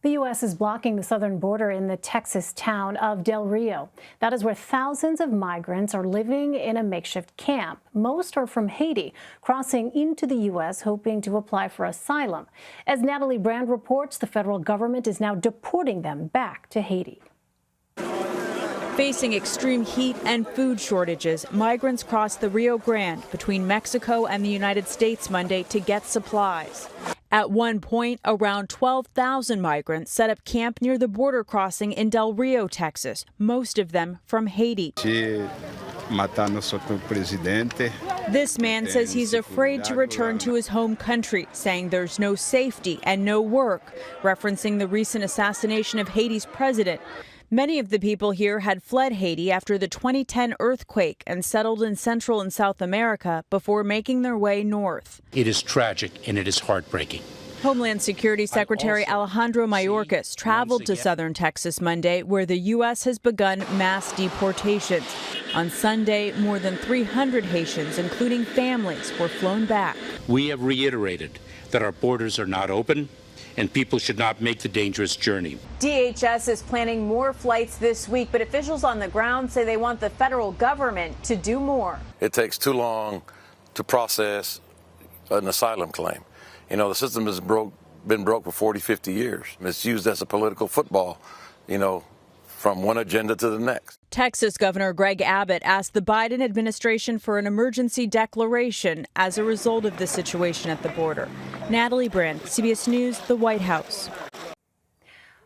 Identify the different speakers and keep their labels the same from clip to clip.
Speaker 1: The U.S. is blocking the southern border in the Texas town of Del Rio. That is where thousands of migrants are living in a makeshift camp. Most are from Haiti, crossing into the U.S. hoping to apply for asylum. As Natalie Brand reports, the federal government is now deporting them back to Haiti.
Speaker 2: Facing extreme heat and food shortages, migrants crossed the Rio Grande between Mexico and the United States Monday to get supplies. At one point, around 12,000 migrants set up camp near the border crossing in Del Rio, Texas, most of them from Haiti. This man says he's afraid to return to his home country, saying there's no safety and no work, referencing the recent assassination of Haiti's president. Many of the people here had fled Haiti after the 2010 earthquake and settled in Central and South America before making their way north.
Speaker 3: It is tragic and it is heartbreaking.
Speaker 2: Homeland Security Secretary Alejandro Mayorkas traveled to southern Texas Monday, where the U.S. has begun mass deportations. On Sunday, more than 300 Haitians, including families, were flown back.
Speaker 3: We have reiterated that our borders are not open and people should not make the dangerous journey.
Speaker 4: DHS is planning more flights this week, but officials on the ground say they want the federal government to do more.
Speaker 5: It takes too long to process an asylum claim. You know, the system has been broke for 40, 50 years. It's used as a political football, from one agenda to the next.
Speaker 2: Texas Governor Greg Abbott asked the Biden administration for an emergency declaration as a result of the situation at the border. Natalie Brand, CBS News, the White House.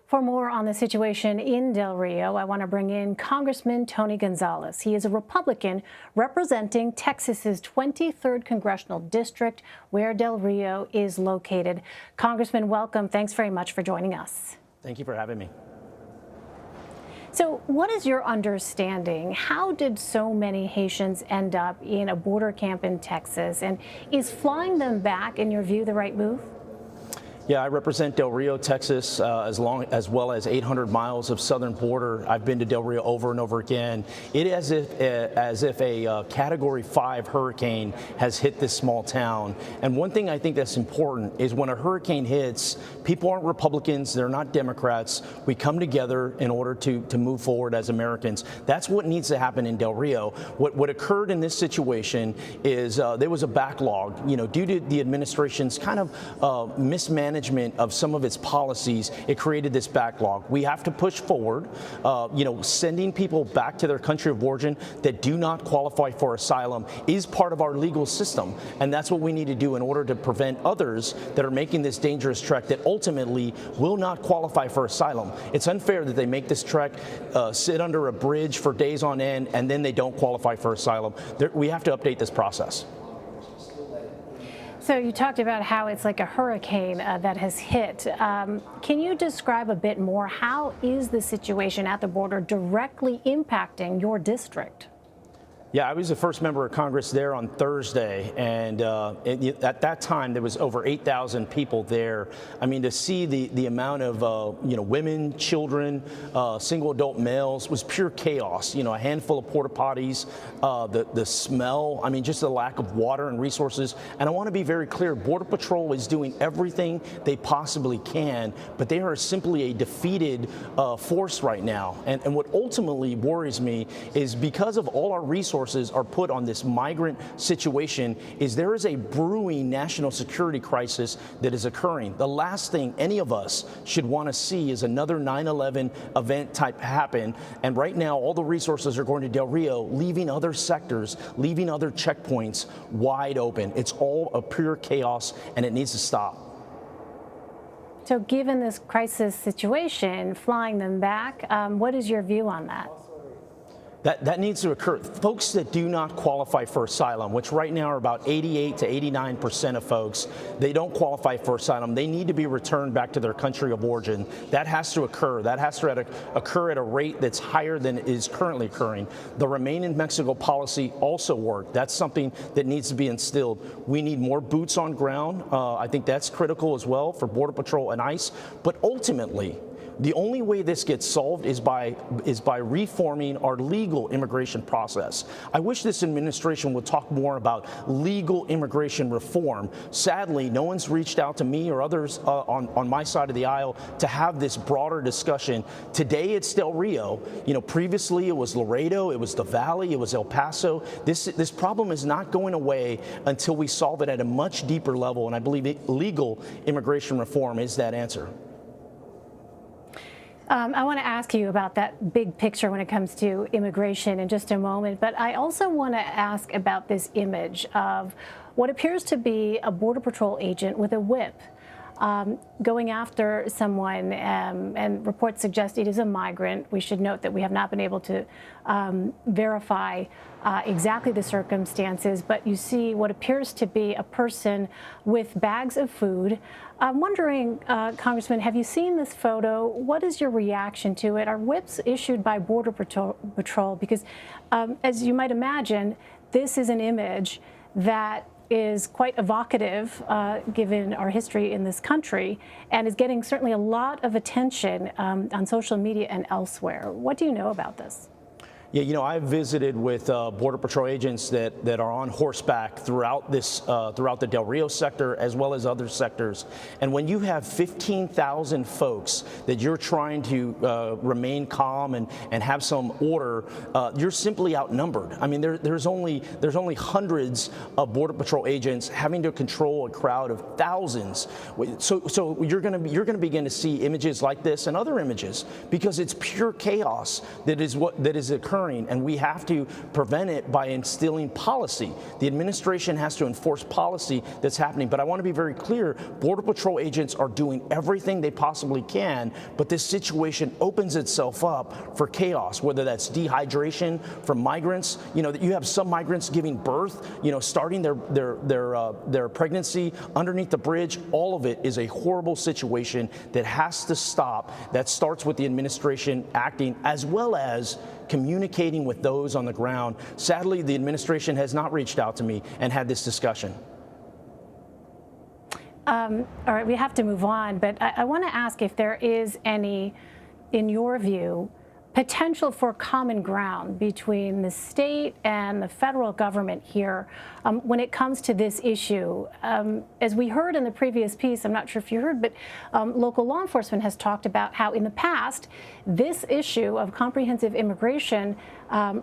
Speaker 1: For more on the situation in Del Rio, I want to bring in Congressman Tony Gonzales. He is a Republican representing Texas's 23rd congressional district, where Del Rio is located. Congressman, welcome. Thanks very much for joining us.
Speaker 6: Thank you for having me.
Speaker 1: So what is your understanding? How did so many Haitians end up in a border camp in Texas? And is flying them back, in your view, the right move?
Speaker 6: Yeah, I represent Del Rio, Texas, as well as 800 miles of southern border. I've been to Del Rio over and over again. It is as if a Category 5 hurricane has hit this small town. And one thing I think that's important is when a hurricane hits, people aren't Republicans, they're not Democrats. We come together in order to move forward as Americans. That's what needs to happen in Del Rio. What occurred in this situation is there was a backlog, due to the administration's kind of mismanagement of some of its policies. It created this backlog. We have to push forward, sending people back to their country of origin that do not qualify for asylum is part of our legal system. And that's what we need to do in order to prevent others that are making this dangerous trek that ultimately will not qualify for asylum. It's unfair that they make this trek, sit under a bridge for days on end, and then they don't qualify for asylum. We have to update this process.
Speaker 1: So you talked about how it's like a hurricane that has hit. Can you describe a bit more? How is the situation at the border directly impacting your district?
Speaker 6: Yeah, I was the first member of Congress there on Thursday, and at that time there was over 8,000 people there. I mean, to see the amount of women, children, single adult males was pure chaos. A handful of porta potties, the smell. I mean, just the lack of water and resources. And I want to be very clear: Border Patrol is doing everything they possibly can, but they are simply a defeated force right now. And what ultimately worries me is because of all our resources are put on this migrant situation, is there is a brewing national security crisis that is occurring. The last thing any of us should want to see is another 9/11 event type happen. And right now, all the resources are going to Del Rio, leaving other sectors, leaving other checkpoints wide open. It's all a pure chaos, and it needs to stop.
Speaker 1: So given this crisis situation, flying them back, what is your view on that?
Speaker 6: That needs to occur. Folks that do not qualify for asylum, which right now are about 88 to 89% of folks, they don't qualify for asylum. They need to be returned back to their country of origin. That has to occur. That has to occur at a rate that's higher than is currently occurring. The Remain in Mexico policy also worked. That's something that needs to be instilled. We need more boots on ground. I think that's critical as well for Border Patrol and ICE. But ultimately, The only way this gets solved is by reforming our legal immigration process. I wish this administration would talk more about legal immigration reform. Sadly, no one's reached out to me or others on my side of the aisle to have this broader discussion. Today it's Del Rio. You know, previously it was Laredo, it was the Valley, it was El Paso. This problem is not going away until we solve it at a much deeper level, and I believe legal immigration reform is that answer.
Speaker 1: I want to ask you about that big picture when it comes to immigration in just a moment, but I also want to ask about this image of what appears to be a Border Patrol agent with a whip going after someone, and reports suggest it is a migrant. We should note that we have not been able to verify exactly the circumstances, but you see what appears to be a person with bags of food. I'm wondering, Congressman, have you seen this photo? What is your reaction to it? Are whips issued by Border Patrol? Because as you might imagine, this is an image that is quite evocative given our history in this country, and is getting certainly a lot of attention on social media and elsewhere. What do you know about this?
Speaker 6: Yeah, you know, I've visited with Border Patrol agents that are on horseback throughout the Del Rio sector as well as other sectors. And when you have 15,000 folks that you're trying to remain calm and have some order, you're simply outnumbered. I mean, there's only hundreds of Border Patrol agents having to control a crowd of thousands. So you're going to begin to see images like this and other images, because it's pure chaos that is occurring. And we have to prevent it by instilling policy. The administration has to enforce policy that's happening. But I want to be very clear, Border Patrol agents are doing everything they possibly can, but this situation opens itself up for chaos, whether that's dehydration from migrants. You know, that you have some migrants giving birth, you know, starting their pregnancy underneath the bridge. All of it is a horrible situation that has to stop. That starts with the administration acting, as well as communicating with those on the ground. Sadly, the administration has not reached out to me and had this discussion.
Speaker 1: All right, we have to move on, but I want to ask if there is any, in your view, potential for common ground between the state and the federal government here when it comes to this issue. As we heard in the previous piece, I'm not sure if you heard, but local law enforcement has talked about how in the past, this issue of comprehensive immigration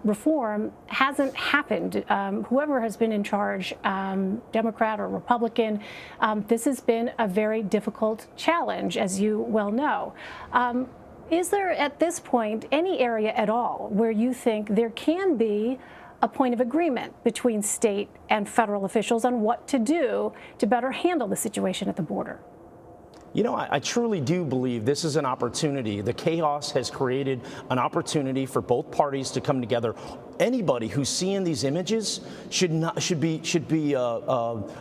Speaker 1: reform hasn't happened. Whoever has been in charge, Democrat or Republican, this has been a very difficult challenge, as you well know. Is there, at this point, any area at all where you think there can be a point of agreement between state and federal officials on what to do to better handle the situation at the border?
Speaker 6: You know, I truly do believe this is an opportunity. The chaos has created an opportunity for both parties to come together. Anybody who's seeing these images should be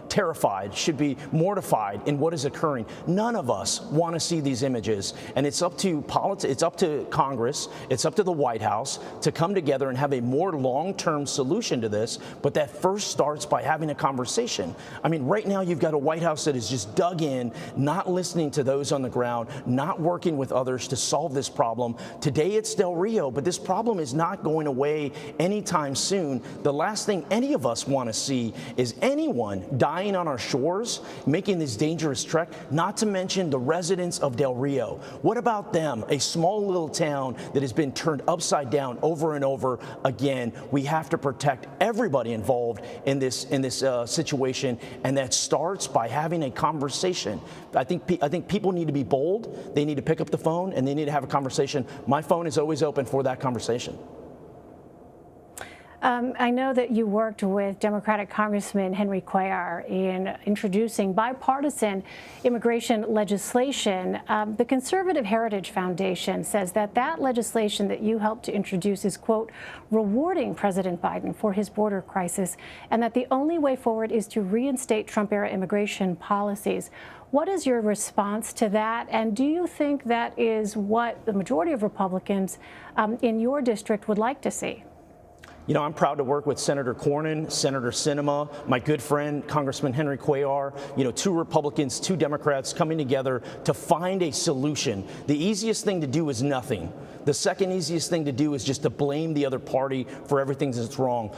Speaker 6: terrified, should be mortified in what is occurring. None of us want to see these images, and it's up to politics. It's up to Congress. It's up to the White House to come together and have a more long-term solution to this. But that first starts by having a conversation. I mean, right now you've got a White House that is just dug in, not listening to those on the ground, not working with others to solve this problem. Today it's Del Rio, but this problem is not going away anytime soon. The last thing any of us want to see is anyone dying on our shores, making this dangerous trek, not to mention the residents of Del Rio. What about them? A small little town that has been turned upside down over and over again. We have to protect everybody involved in this situation, and that starts by having a conversation. I think people need to be bold. They need to pick up the phone and they need to have a conversation. My phone is always open for that conversation.
Speaker 1: I know that you worked with Democratic Congressman Elaine Quijano in introducing bipartisan immigration legislation. The Conservative Heritage Foundation says that legislation that you helped to introduce is, quote, rewarding President Biden for his border crisis, and that the only way forward is to reinstate Trump-era immigration policies. What is your response to that? And do you think that is what the majority of Republicans in your district would like to see?
Speaker 6: You know, I'm proud to work with Senator Cornyn, Senator Sinema, my good friend, Congressman Henry Cuellar, you know, 2 Republicans, 2 Democrats coming together to find a solution. The easiest thing to do is nothing. The second easiest thing to do is just to blame the other party for everything that's wrong.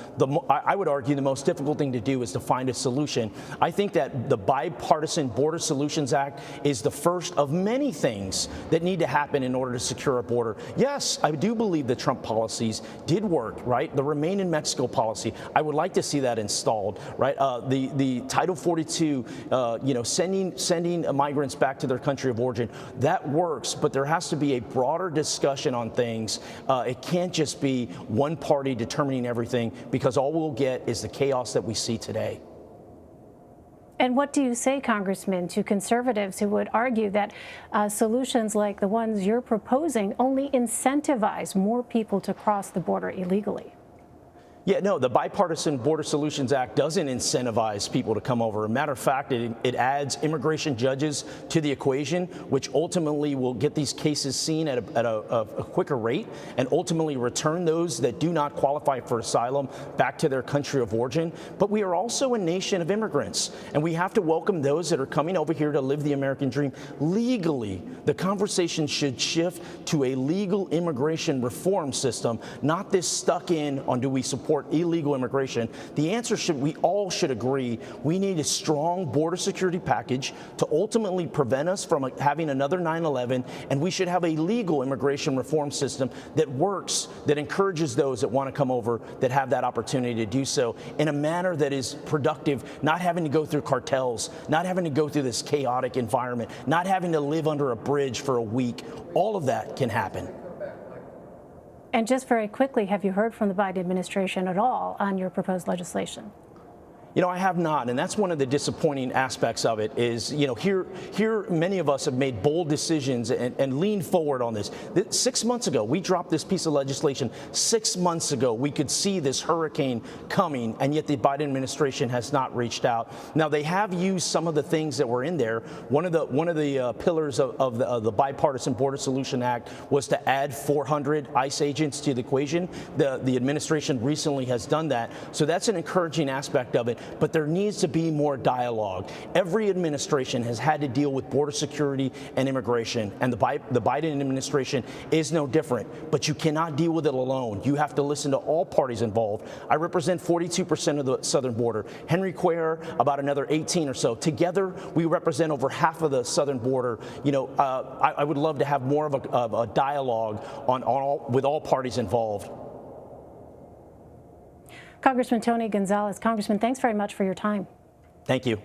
Speaker 6: I would argue the most difficult thing to do is to find a solution. I think that the Bipartisan Border Solutions Act is the first of many things that need to happen in order to secure our border. Yes, I do believe the Trump policies did work, right? The Remain in Mexico policy, I would like to see that installed, right? The Title 42, you know, sending migrants back to their country of origin, that works, but there has to be a broader discussion on things. It can't just be one party determining everything, because all we'll get is the chaos that we see today.
Speaker 1: And what do you say, Congressman, to conservatives who would argue that solutions like the ones you're proposing only incentivize more people to cross the border illegally?
Speaker 6: Yeah, no, the Bipartisan Border Solutions Act doesn't incentivize people to come over. As a matter of fact, it adds immigration judges to the equation, which ultimately will get these cases seen at a quicker rate and ultimately return those that do not qualify for asylum back to their country of origin. But we are also a nation of immigrants, and we have to welcome those that are coming over here to live the American dream legally. The conversation should shift to a legal immigration reform system, not this stuck in on do we support illegal immigration. The answer we all should agree, we need a strong border security package to ultimately prevent us from having another 9/11, and we should have a legal immigration reform system that works, that encourages those that want to come over, that have that opportunity to do so in a manner that is productive, not having to go through cartels, not having to go through this chaotic environment, not having to live under a bridge for a week. All of that can happen.
Speaker 1: And just very quickly, have you heard from the Biden administration at all on your proposed legislation?
Speaker 6: You know, I have not, and that's one of the disappointing aspects of it is, you know, here many of us have made bold decisions and leaned forward on this. 6 months ago, we dropped this piece of legislation. 6 months ago, we could see this hurricane coming, and yet the Biden administration has not reached out. Now, they have used some of the things that were in there. One of the pillars of the Bipartisan Border Solution Act was to add 400 ICE agents to the equation. The administration recently has done that, so that's an encouraging aspect of it. But there needs to be more dialogue. Every administration has had to deal with border security and immigration, and the Biden administration is no different. But you cannot deal with it alone. You have to listen to all parties involved. I represent 42% of the southern border. Henry Cuellar, about another 18 or so. Together, we represent over half of the southern border. You know, I would love to have more of a dialogue with all parties involved.
Speaker 1: Congressman Tony Gonzales. Congressman, thanks very much for your time.
Speaker 6: Thank you.